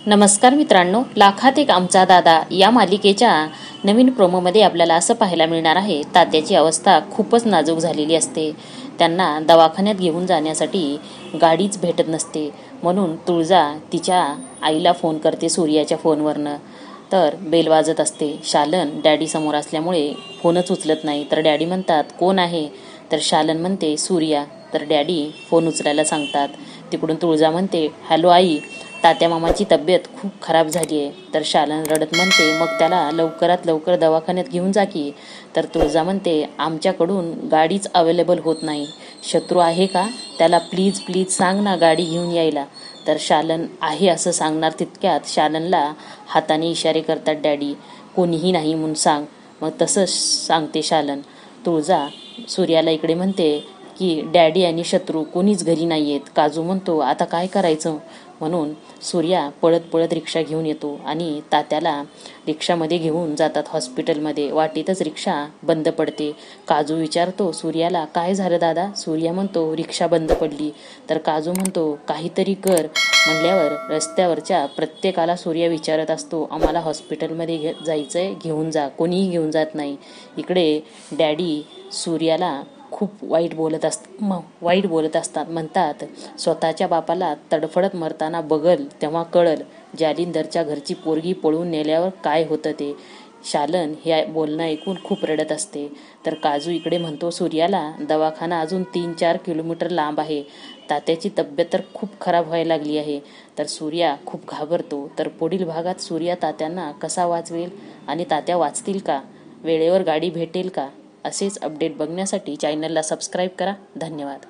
नमस्कार मित्रांनो, लाखात एक आमचा दादा या मालिकेच्या नवीन प्रोमोमध्ये आपल्याला असं पाहायला मिळणार आहे. तात्याची अवस्था खूपच नाजूक झालेली असते. त्यांना दवाखान्यात घेऊन जाण्यासाठी गाडीच भेटत नसते. म्हणून तुळजा तिच्या आईला फोन करते सूर्याच्या फोनवरनं. तर बेल वाजत असते. शालन डॅडी समोर असल्यामुळे फोनच उचलत नाही. तर डॅडी म्हणतात, कोण आहे? तर शालन म्हणते, सूर्या. तर डॅडी फोन उचलायला सांगतात. तिकडून तुळजा म्हणते, हॅलो आई, तात्या मामाची तब्येत खूप खराब झाली आहे. तर शालन रडत म्हणते, मग त्याला लवकरात लवकर दवाखान्यात घेऊन जा की. तर तुळजा म्हणते, आमच्याकडून गाडीच अवेलेबल होत नाही. शत्रू आहे का? त्याला प्लीज प्लीज सांग ना गाडी घेऊन यायला. तर शालन आहे असं सांगणार तितक्यात शालनला हाताने इशारे करतात डॅडी. कोणीही नाही म्हणून सांग. मग तसंच सांगते शालन. तुळजा सूर्याला इकडे म्हणते की डॅडी आणि शत्रू कोणीच घरी नाही आहेत. काजू म्हणतो, आता काय करायचं? म्हणून सूर्या पळत पळत रिक्षा घेऊन येतो आणि तात्याला रिक्षामध्ये घेऊन जातात हॉस्पिटलमध्ये. वाटेतच रिक्षा बंद पडते. काजू विचारतो सूर्याला, काय झालं दादा? सूर्या म्हणतो, रिक्षा बंद पडली. तर काजू म्हणतो, काहीतरी कर. म्हणल्यावर रस्त्यावरच्या प्रत्येकाला सूर्या विचारत असतो, आम्हाला हॉस्पिटलमध्ये जायचंय, घेऊन जा. कोणीही घेऊन जात नाही. इकडे डॅडी सूर्याला खूप वाईट बोलत असतात. म्हणतात, स्वतःच्या बापाला तडफडत मरताना बघल तेव्हा कळल जालिंदरच्या घरची पोरगी पळून नेल्यावर काय होतं ते. शालन हे बोलणं ऐकून खूप रडत असते. तर काजू इकडे म्हणतो सूर्याला, दवाखाना अजून 3-4 किलोमीटर लांब आहे. तात्याची तब्येत तर खूप खराब व्हायला लागली आहे. तर सूर्या खूप घाबरतो. तर पुढील भागात सूर्या तात्यांना कसा वाचवेल आणि तात्या वाचतील का? वेळेवर गाडी भेटेल का? असेच अपडेट बघण्यासाठी चॅनलला सबस्क्राईब करा. धन्यवाद.